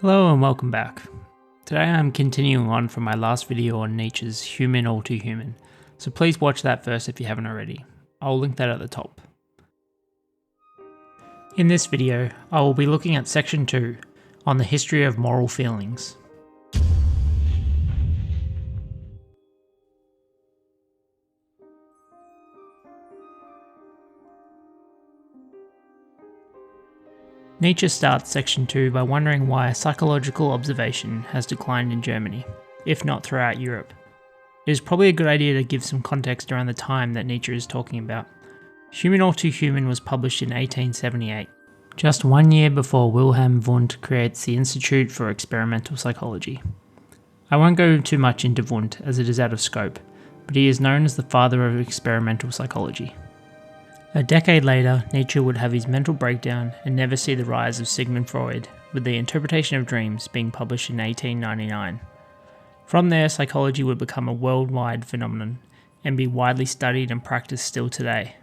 Hello and welcome back. Today I'm continuing on from my last video on Nietzsche's Human All Too Human, so please watch that first if you haven't already. I'll link that at the top. In this video, I will be looking at section 2 on the history of moral feelings. Nietzsche starts section 2 by wondering why psychological observation has declined in Germany, if not throughout Europe. It is probably a good idea to give some context around the time that Nietzsche is talking about. Human All Too Human was published in 1878, just 1 year before Wilhelm Wundt creates the Institute for Experimental Psychology. I won't go too much into Wundt as it is out of scope, but he is known as the father of experimental psychology. A decade later, Nietzsche would have his mental breakdown and never see the rise of Sigmund Freud, with the Interpretation of Dreams being published in 1899. From there, psychology would become a worldwide phenomenon and be widely studied and practiced still today.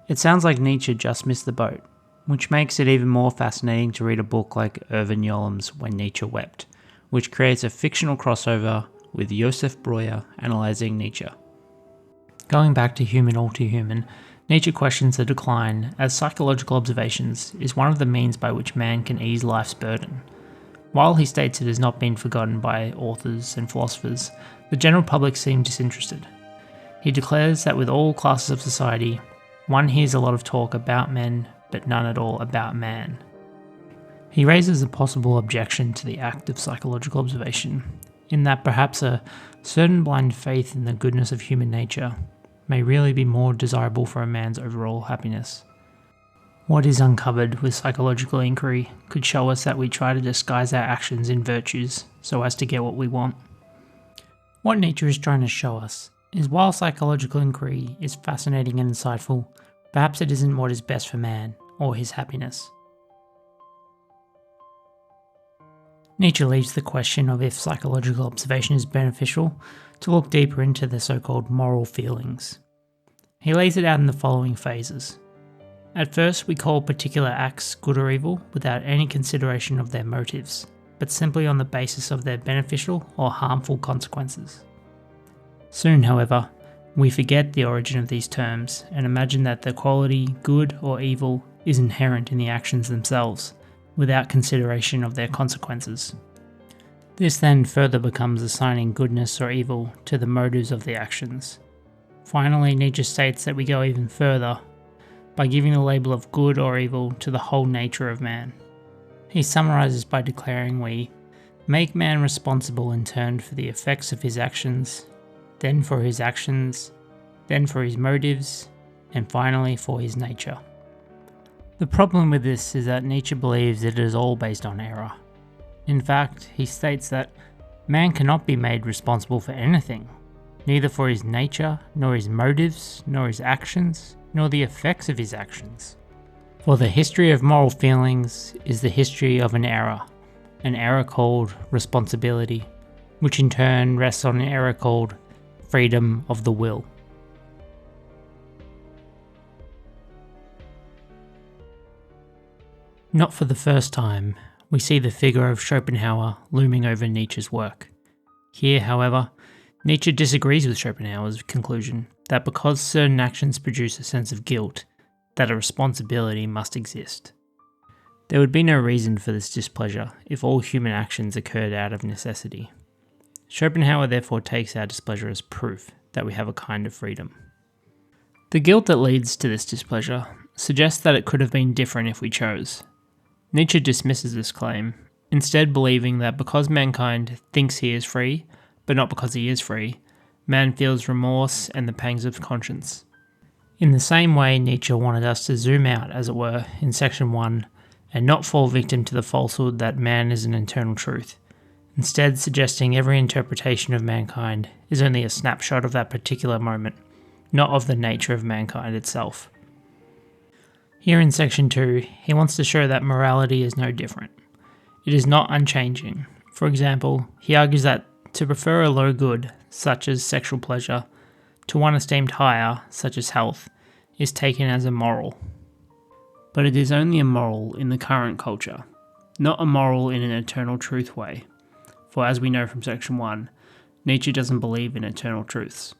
It sounds like Nietzsche just missed the boat, which makes it even more fascinating to read a book like Irvin Yalom's When Nietzsche Wept, which creates a fictional crossover with Josef Breuer analysing Nietzsche. Going back to Human All Too Human, Nietzsche questions the decline as psychological observations is one of the means by which man can ease life's burden. While he states it has not been forgotten by authors and philosophers, the general public seem disinterested. He declares that with all classes of society, one hears a lot of talk about men, but none at all about man. He raises a possible objection to the act of psychological observation, in that perhaps a certain blind faith in the goodness of human nature may really be more desirable for a man's overall happiness. What is uncovered with psychological inquiry could show us that we try to disguise our actions in virtues so as to get what we want. What Nietzsche is trying to show us is while psychological inquiry is fascinating and insightful, perhaps it isn't what is best for man or his happiness. Nietzsche leaves the question of if psychological observation is beneficial to look deeper into the so-called moral feelings. He lays it out in the following phases. At first, we call particular acts good or evil without any consideration of their motives, but simply on the basis of their beneficial or harmful consequences. Soon, however, we forget the origin of these terms and imagine that the quality good or evil is inherent in the actions themselves, without consideration of their consequences. This then further becomes assigning goodness or evil to the motives of the actions. Finally, Nietzsche states that we go even further by giving the label of good or evil to the whole nature of man. He summarizes by declaring we make man responsible in turn for the effects of his actions, then for his actions, then for his motives, and finally for his nature. The problem with this is that Nietzsche believes it is all based on error. In fact, he states that man cannot be made responsible for anything, neither for his nature, nor his motives, nor his actions, nor the effects of his actions. For the history of moral feelings is the history of an error called responsibility, which in turn rests on an error called freedom of the will. Not for the first time, we see the figure of Schopenhauer looming over Nietzsche's work. Here, however, Nietzsche disagrees with Schopenhauer's conclusion that because certain actions produce a sense of guilt, that a responsibility must exist. There would be no reason for this displeasure if all human actions occurred out of necessity. Schopenhauer therefore takes our displeasure as proof that we have a kind of freedom. The guilt that leads to this displeasure suggests that it could have been different if we chose. Nietzsche dismisses this claim, instead believing that because mankind thinks he is free, but not because he is free, man feels remorse and the pangs of conscience. In the same way, Nietzsche wanted us to zoom out, as it were, in section 1, and not fall victim to the falsehood that man is an eternal truth, instead suggesting every interpretation of mankind is only a snapshot of that particular moment, not of the nature of mankind itself. Here in section 2, he wants to show that morality is no different. It is not unchanging. For example, he argues that to prefer a low good, such as sexual pleasure, to one esteemed higher, such as health, is taken as immoral. But it is only immoral in the current culture. not a moral in an eternal truth way, for as we know from section 1, Nietzsche doesn't believe in eternal truths.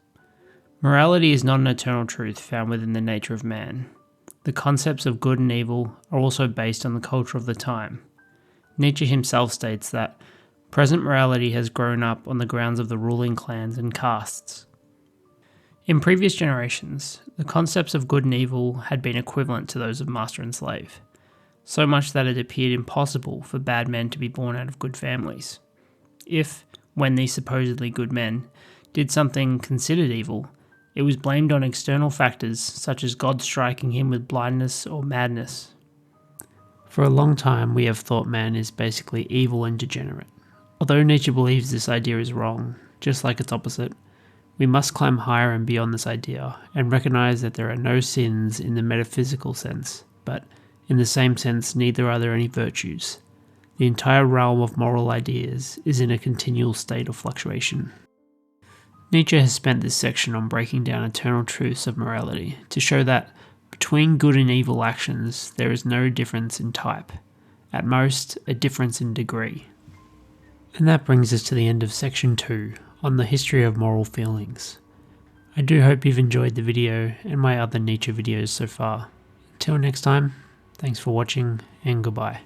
Morality is not an eternal truth found within the nature of man. The concepts of good and evil are also based on the culture of the time. Nietzsche himself states that present morality has grown up on the grounds of the ruling clans and castes. In previous generations, the concepts of good and evil had been equivalent to those of master and slave, so much that it appeared impossible for bad men to be born out of good families. If, when these supposedly good men did something considered evil, it was blamed on external factors such as God striking him with blindness or madness. For a long time, we have thought man is basically evil and degenerate. Although Nietzsche believes this idea is wrong, just like its opposite, we must climb higher and beyond this idea and recognize that there are no sins in the metaphysical sense, but in the same sense, neither are there any virtues. The entire realm of moral ideas is in a continual state of fluctuation. Nietzsche has spent this section on breaking down eternal truths of morality to show that between good and evil actions there is no difference in type, at most a difference in degree. And that brings us to the end of section 2 on the history of moral feelings. I do hope you've enjoyed the video and my other Nietzsche videos so far. Until next time, thanks for watching and goodbye.